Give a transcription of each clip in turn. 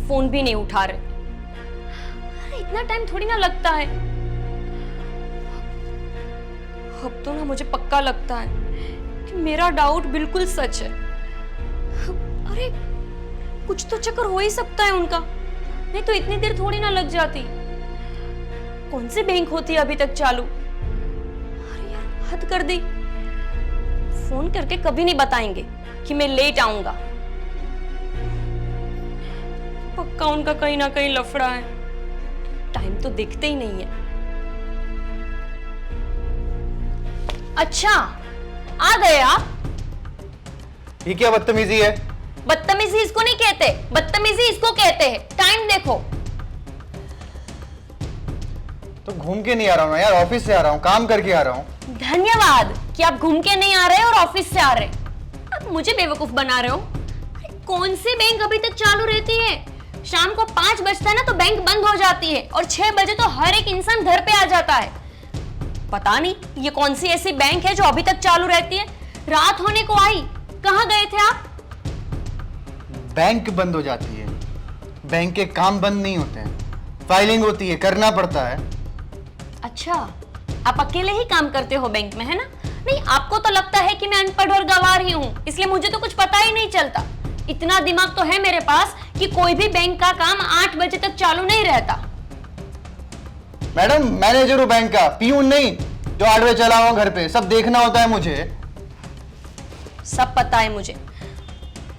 Phone भी नहीं उठा रहे। अरे इतना टाइम थोड़ी ना लगता है। अब तो ना मुझे पक्का लगता है कि मेरा डाउट बिल्कुल सच है। अरे कुछ तो चक्कर हो ही सकता है उनका, नहीं तो इतनी देर थोड़ी ना लग जाती। कौन सी बैंक होती है अभी तक चालू? अरे यार हद कर दी। फोन करके कभी नहीं बताएंगे कि मैं लेट आऊंगा। पक्का उनका कहीं ना कहीं लफड़ा है। टाइम तो देखते ही नहीं है। अच्छा आ गए आप? ये क्या बदतमीजी है? बदतमीजी इसको नहीं कहते, बदतमीजी इसको कहते हैं। टाइम देखो। तो घूम के नहीं आ रहा हूँ ना यार, ऑफिस से आ रहा हूँ, काम करके आ रहा हूँ। धन्यवाद कि आप घूम के नहीं आ रहे और ऑफिस से आ रहे। आप मुझे बेवकूफ बना रहे हो। कौन सी बैंक अभी तक चालू रहती है? शाम को 5 बजता है ना तो बैंक बंद हो जाती है और 6 बजे तो हर एक इंसान घर पे आ जाता है। पता नहीं ये कौन सी ऐसी बैंक है जो अभी तक चालू रहती है। रात होने को आई। कहाँ गए थे आप? बैंक बंद हो जाती है, बैंक के काम बंद नहीं होते हैं, फाइलिंग होती है, करना पड़ता है। अच्छा आप अकेले ही काम करते हो बैंक में, है ना? नहीं आपको तो लगता है कि मैं अनपढ़ और गंवार ही हूँ, इसलिए मुझे तो कुछ पता ही नहीं चलता। इतना दिमाग तो है मेरे पास कि कोई भी बैंक का काम 8 बजे तक चालू नहीं रहता। मैडम मैनेजर हूँ बैंक का, पियून नहीं जो 8 बजे चला हुआ घर पे। सब देखना होता है मुझे। सब पता है मुझे।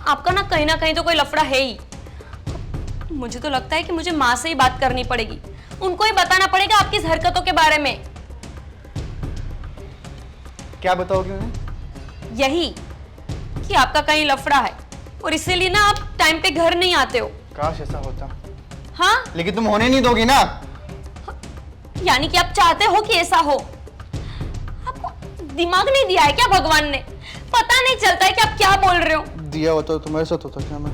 आपका ना कहीं तो कोई लफड़ा है ही। मुझे तो लगता है कि मुझे माँ से ही बात करनी पड़ेगी। उनको ही बताना पड़ेगा आपकी इस हरकतों के बारे में। क्या बताओगे उन्हें? यही कि आपका कहीं लफड़ा है और इसीलिए ना आप टाइम पे घर नहीं आते हो। काश ऐसा होता। हाँ लेकिन तुम होने नहीं दोगी ना। यानी कि आप चाहते हो कि ऐसा हो। आपको दिमाग नहीं दिया है क्या भगवान ने? पता नहीं चलता है कि आप क्या बोल रहे हो। दिया होता तो तुम्हारे साथ होता क्या? मैं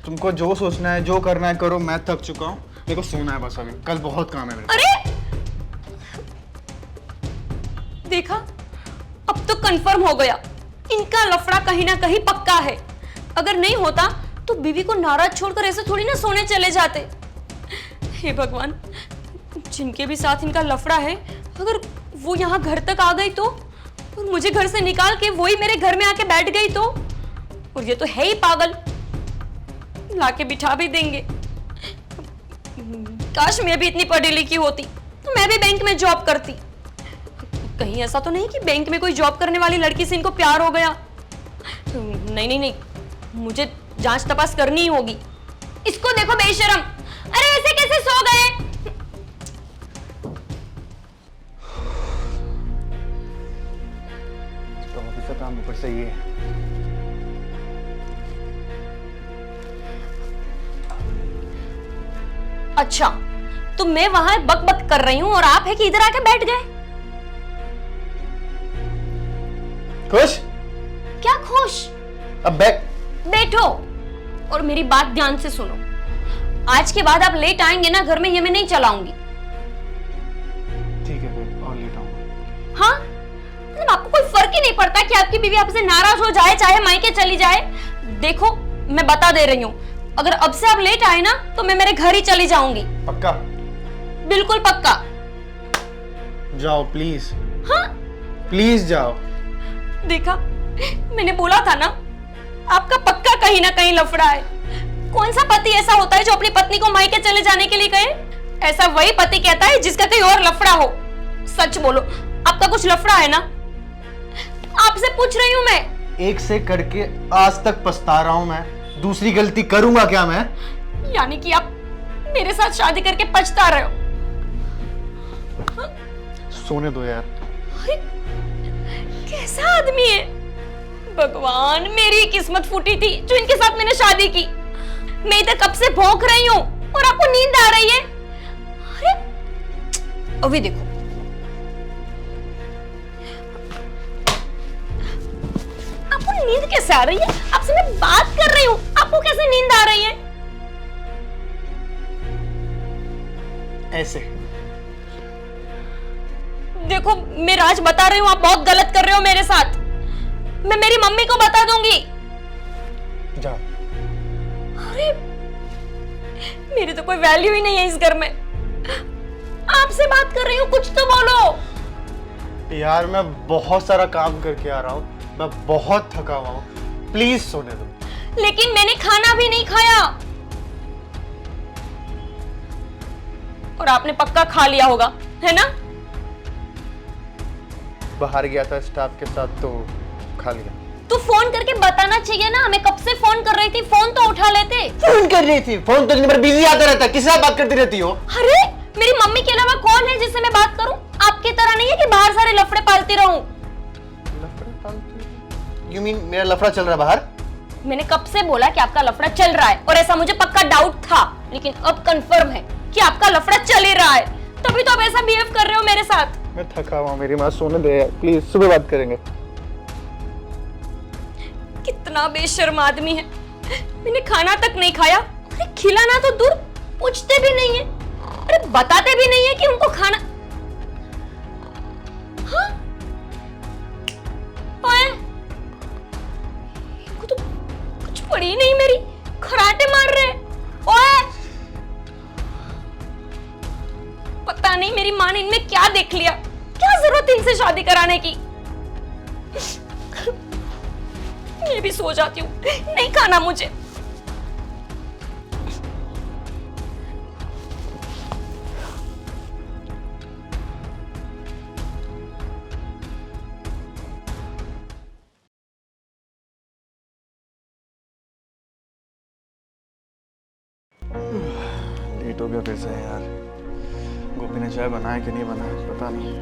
तुमको जो सोचना है जो करना है करो। मैं थक चुका हूँ, मेरे को सोना है बस। अभी कल बहुत काम है मेरे। अरे देखा, अब तो कंफर्म हो गया इनका लफड़ा कहीं ना कहीं पक्का है। अगर नहीं होता तो बीवी को नाराज छोड़कर ऐसे थोड़ी ना सोने चले जाते। हे भगवान, जिनके भी साथ इनका लफड़ा है अगर वो यहाँ घर तक आ गई तो, और मुझे घर से निकाल के वही मेरे घर में आके बैठ गई तो, और ये तो है ही पागल, लाके बिठा भी देंगे। काश मैं भी इतनी पढ़ी लिखी होती तो मैं भी बैंक में जॉब करती। कहीं ऐसा तो नहीं कि बैंक में कोई जॉब करने वाली लड़की से इनको प्यार हो गया? नहीं नहीं नहीं, मुझे जांच तपास करनी ही होगी। इसको देखो बेशरम, अरे ऐसे कैसे सो गए? ऑफिस का काम ऊपर से ये। अच्छा तो मैं वहां बक बक कर रही हूं और आप है कि इधर आके बैठ गए। खुश? क्या खुश? अब बैठो और मेरी बात ध्यान से सुनो। आज के बाद आप लेट आएंगे ना घर में, ये मैं नहीं चलाऊंगी। ठीक है फिर और लेट आऊंगा। हाँ मतलब आपको कोई फर्क ही नहीं पड़ता कि आपकी बीवी आपसे नाराज हो जाए चाहे मायके चली जाए। देखो मैं बता दे रही हूँ, अगर अब से आप लेट आए ना तो मैं मेरे घर ही चली जाऊंगी। पक्का? बिल्कुल पक्का। जाओ प्लीज। हाँ प्लीज जाओ। देखा, मैंने बोला था ना आपका पक्का कहीं ना कहीं लफड़ा है। कौन सा पति ऐसा होता है जो अपनी पत्नी को मायके चले जाने के लिए कहे? ऐसा वही पति कहता है जिसका कहीं और लफड़ा हो। सच बोलो, आपका कुछ लफड़ा है ना? आपसे पूछ रही हूं मैं। एक से करके आज तक पछता रहा हूं मैं, दूसरी गलती करूंगा क्या मैं? यानी कि आप मेरे साथ शादी करके पछता रहे हो? सोने दो यार। कैसा आदमी है भगवान, मेरी किस्मत फूटी थी जो इनके साथ मैंने शादी की। मैं इधर कब से भौंक रही हूँ और आपको नींद आ रही है। अरे अभी देखो, आपको नींद कैसे आ रही है? आपसे मैं बात कर रही हूँ, आपको कैसे नींद आ रही है? ऐसे देखो मैं राज बता रही हूँ, आप बहुत गलत कर रहे हो मेरे साथ। मैं मेरी मम्मी को बता दूंगी। जाओ। अरे कोई वैल्यू ही नहीं है इस घर में। आपसे बात कर रही हूँ, कुछ तो बोलो। यार मैं बहुत सारा काम करके आ रहा हूँ, मैं बहुत थका हुआ हूँ, प्लीज सोने दो। लेकिन मैंने खाना भी नहीं खाया। और आपने पक्का खा लिया होगा, है ना? बाहर गया था स्टाफ के साथ तो खा लिया। तो फोन करके बताना चाहिए ना, मैं कब से फोन कर रही थी, फोन तो उठा लेते। फोन कर रही थी? फोन तो दिन भर बिजी आता रहता है, किससे आप बात करती रहती हो? अरे मेरी मम्मी के अलावा कौन है जिससे मैं बात करूं? आपकी तरह नहीं है कि बाहर सारे लफड़े पालती रहूं। लफड़े पालती? You mean मेरा लफड़ा चल रहा है बाहर? मैंने कब से बोला कि आपका लफड़ा चल रहा है, और ऐसा मुझे पक्का डाउट था, लेकिन अब कंफर्म है कि आपका लफड़ा चल ही रहा है। तभी तो आप ऐसा बिहेव कर रहे हो मेरे साथ। मैं थका हुआ हूं, मेरी माँ सोने दे प्लीज, सुबह बात करेंगे। कितना बेशर्म आदमी है, मैंने खाना तक नहीं खाया। अरे खिलाना तो दूर, पूछते भी नहीं है, अरे बताते भी नहीं है कि उनको खाना। हाँ? ओए, इनको तो कुछ पड़ी नहीं मेरी, खराटे मार रहे हैं। ओए, पता नहीं मेरी माँ ने इनमें क्या देख लिया, क्या जरूरत इनसे शादी कराने की। मैं भी सो जाती हूँ, नहीं खाना मुझे। लेट हो गया फिर से यार। गोपी ने चाय बनाया कि नहीं बनाया पता नहीं।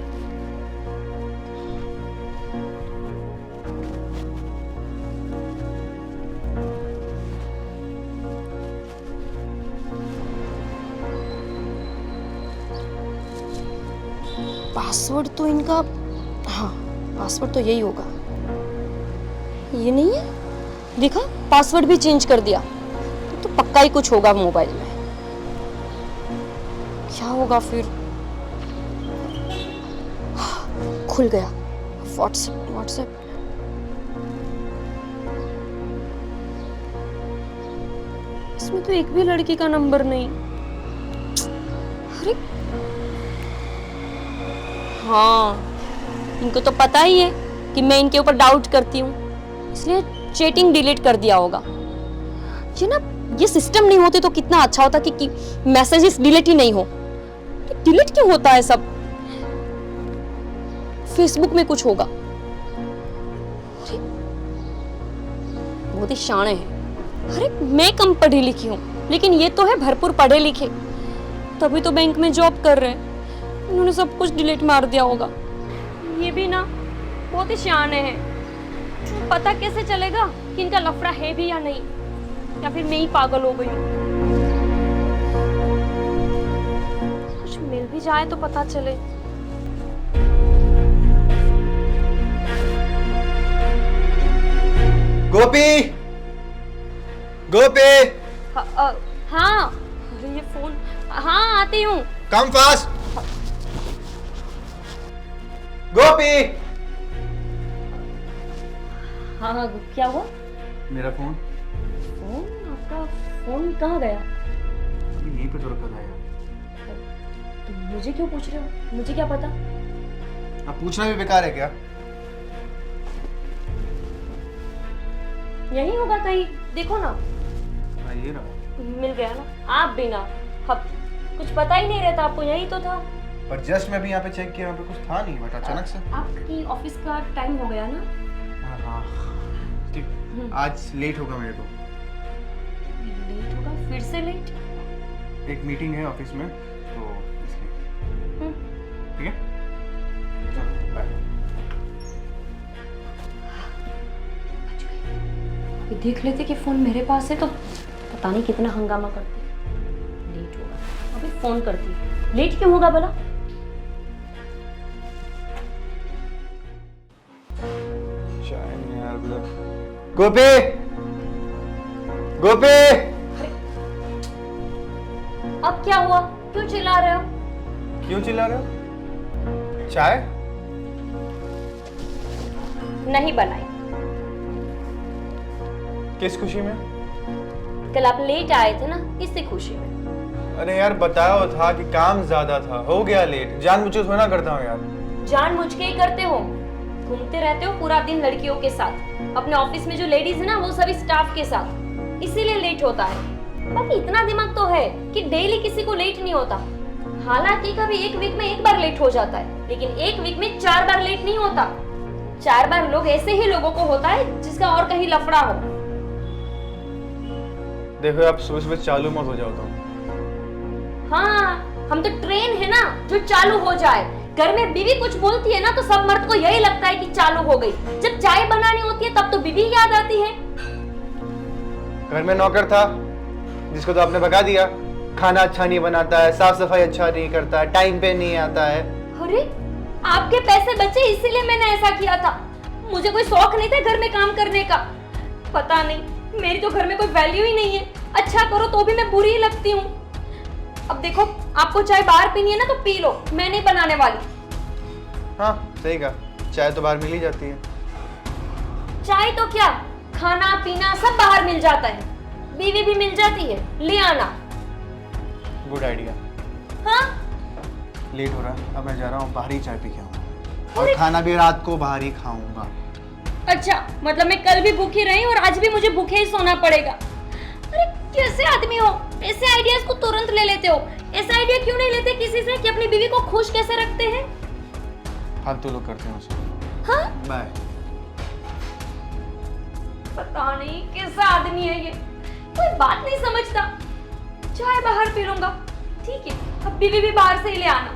पासवर्ड तो इनका, हाँ पासवर्ड तो यही होगा। ये नहीं है, देखा पासवर्ड भी चेंज कर दिया, तो पक्का ही कुछ होगा मोबाइल में। क्या होगा फिर? खुल गया व्हाट्सएप। इसमें तो एक भी लड़की का नंबर नहीं। अरे हाँ, इनको तो पता ही है कि मैं इनके ऊपर डाउट करती हूँ, इसलिए चैटिंग डिलीट कर दिया होगा। ये सिस्टम नहीं होते तो कितना अच्छा होता कि मैसेजेस डिलीट ही नहीं हो। डिलीट क्यों होता है सब? फेसबुक में कुछ होगा। अरे बहुत ही शाणे हैं। अरे मैं कम पढ़ी लिखी हूँ, लेकिन ये तो है भरपूर पढ़े लिखे, तभी तो बैंक में जॉब कर रहे हैं। उन्होंने सब कुछ डिलीट मार दिया होगा। ये भी ना बहुत ही शाने हैं। पता कैसे चलेगा कि इनका लफड़ा है भी या नहीं, या फिर मैं ही पागल हो गई हूँ? कुछ मिल भी जाए तो पता चले। गोपी, गोपी। हाँ, अरे ये फोन। हाँ आती हूँ। Come fast. गोपी। हाँ हाँ, क्या हुआ? मेरा फोन। फोन? आपका फोन कहाँ गया? अभी यहीं पे तो रखा था यार। तो मुझे क्यों पूछ रहे हो? मुझे क्या पता? अब पूछना भी बेकार है क्या? यही होगा कहीं, देखो ना। हाँ ये रहा। मिल गया ना। आप भी ना, अब कुछ पता ही नहीं रहता आपको, यही तो था। पर जस्ट मैं भी यहाँ पे चेक किया, यहाँ पे कुछ था नहीं, बट अचानक से। आपकी ऑफिस का टाइम हो गया ना? हाँ हाँ ठीक, आज लेट होगा मेरे को। लेट होगा? फिर से लेट? एक मीटिंग है ऑफिस में तो इसलिए। ठीक है, चलो बाय। अभी देख लेते कि फोन मेरे पास है तो पता नहीं कितना हंगामा करते। लेट होगा, अभी फोन करती। लेट क्यों होगा भला? गोपी, गोपी। अब क्या हुआ? क्यों चिल्ला रहे हो? क्यों चिल्ला रहे हो? चाय नहीं बनाई। किस खुशी में? कल आप लेट आए थे ना, इसी खुशी में। अरे यार बताया था कि काम ज्यादा था, हो गया लेट। जानबूझ के थोड़ा ना करता हूँ यार। जानबूझ के ही करते हो, घूमते रहते हो पूरा दिन लड़कियों के साथ, अपने ऑफिस में जो लेडीज है ना वो सभी स्टाफ के साथ, इसीलिए लेट होता है। बाकी इतना दिमाग तो है कि डेली किसी को लेट नहीं होता। हालांकि कभी एक वीक में एक बार लेट हो जाता है, लेकिन एक वीक में 4 बार लेट नहीं होता। 4 बार लोग ऐसे ही लोगों को होता है जिसका और कहीं लफड़ा हो। देखो आप सुबह सुबह चालू मत हो जाओ तो। हाँ, हम तो ट्रेन है ना जो चालू हो जाए। घर में बीवी कुछ बोलती है ना तो सब मर्द को यही लगता है कि चालू हो गई। जब चाय बनानी होती है तब तो बीवी याद आती है। घर में नौकर था जिसको तो आपने भगा दिया। खाना अच्छा नहीं बनाता है, साफ सफाई अच्छा नहीं करता है, टाइम पे नहीं आता है। अरे आपके पैसे बचे इसीलिए मैंने ऐसा किया था। मुझे कोई शौक नहीं था घर में काम करने का। पता नहीं मेरी तो घर में कोई वैल्यू ही नहीं है। अच्छा करो तो भी मैं बुरी ही लगती हूँ। अब देखो आपको चाय बाहर पीनी है ना तो पी लो, मैं नहीं बनाने वाली। हाँ सही कहा, चाय तो बाहर मिल ही जाती है। चाय तो क्या, खाना पीना सब बाहर मिल जाता है, बीवी भी मिल जाती है, ले आना। Good idea. हाँ लेट हो रहा है, अब मैं जा रहा हूँ बाहर ही चाय पी के आऊंगा, और खाना भी रात को बाहर ही खाऊंगा। अच्छा, मतलब मैं कल भी भूखी रही और आज भी मुझे भूखे ही सोना पड़ेगा। अरे कैसे आदमी हो, ऐसे आइडियाज को तुरंत ले लेते हो। ऐसा आइडिया क्यों नहीं लेते किसी से कि अपनी बीवी को खुश कैसे रखते हैं? फालतू लोग करते हैं उसे। हाँ बाय। पता नहीं कैसा आदमी है ये, कोई बात नहीं समझता। चाय बाहर पी लूंगा, ठीक है, अब बीवी भी बाहर से ही ले आना।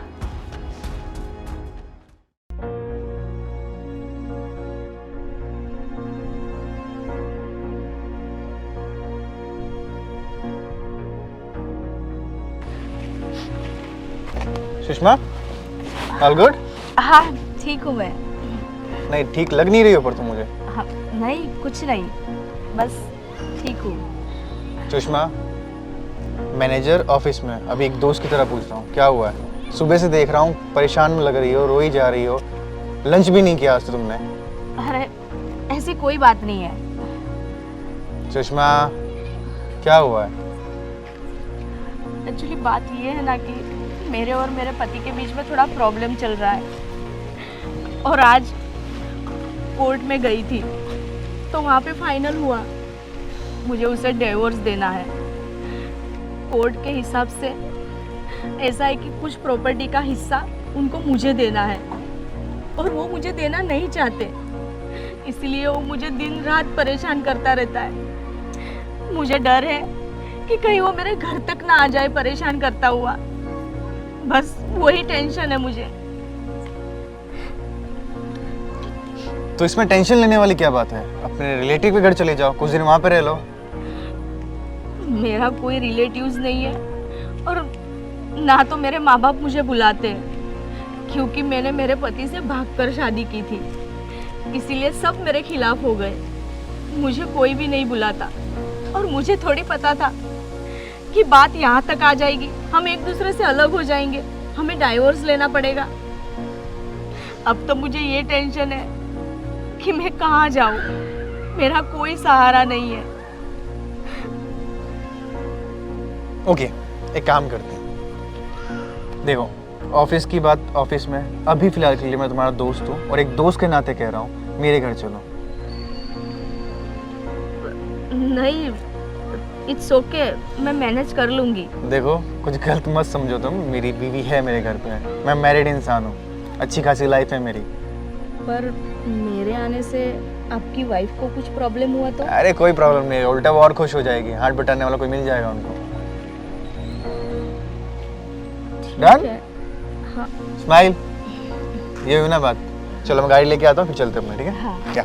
Sushma, all good? हाँ ठीक हूँ मैं। नहीं ठीक लग नहीं रही हो पर तुम मुझे। हाँ नहीं कुछ नहीं, बस ठीक हूँ। सुषमा, मैनेजर ऑफिस में, अभी एक दोस्त की तरह पूछ रहा हूँ, क्या हुआ है? सुबह से देख रहा हूँ परेशान लग रही हो, रोई जा रही हो, लंच भी नहीं किया आज तो तुमने। अरे ऐसी कोई बात नहीं है। सुषमा क्या हुआ है? एक्चुअली बात ये है ना कि मेरे और मेरे पति के बीच में थोड़ा प्रॉब्लम चल रहा है, और आज कोर्ट में गई थी तो वहाँ पे फाइनल हुआ मुझे उसे डिवोर्स देना है। कोर्ट के हिसाब से ऐसा है कि कुछ प्रॉपर्टी का हिस्सा उनको मुझे देना है, और वो मुझे देना नहीं चाहते, इसलिए वो मुझे दिन रात परेशान करता रहता है। मुझे डर है कि कहीं वो मेरे घर तक ना आ जाए परेशान करता हुआ, बस वही टेंशन है मुझे। तो इसमें टेंशन लेने वाली क्या बात है? अपने रिलेटिव के घर चले जाओ, कुछ दिन वहां पे रह लो। मेरा कोई रिलेटिव्स नहीं है, और ना तो मेरे माँ बाप मुझे बुलाते हैं, क्योंकि मैंने मेरे पति से भागकर शादी की थी, इसीलिए सब मेरे खिलाफ हो गए। मुझे कोई भी नहीं बुलाता, और मुझे थोड़ी पता था कि बात यहाँ तक आ जाएगी, हम एक दूसरे से अलग हो जाएंगे, हमें डाइवोर्स लेना पड़ेगा। अब तो मुझे ये टेंशन है कि मैं कहाँ जाऊँ, मेरा कोई सहारा नहीं है। ओके, एक काम करते हैं। देखो ऑफिस की बात ऑफिस में, अभी फिलहाल के लिए मैं तुम्हारा दोस्त हूँ, और एक दोस्त के नाते कह रहा हूँ, मेरे घर चलो। नहीं, इट्स ओके, मैं मैनेज कर लूँगी। देखो कुछ गलत मत समझो तुम, मेरी बीवी है मेरे घर पे, मैं मैरिड इंसान हूँ, अच्छी खासी लाइफ है मेरी। पर मेरे आने से आपकी वाइफ को कुछ प्रॉब्लम हुआ तो? अरे कोई प्रॉब्लम नहीं है, उल्टा वो और खुश हो जाएगी, हाथ बटाने वाला कोई मिल जाएगा उनको। डन? हाँ। स्माइल। ये हुई ना बात। चलो मैं गाड़ी लेके आता हूँ, फिर चलते हैं अपने, ठीक है? हाँ। क्या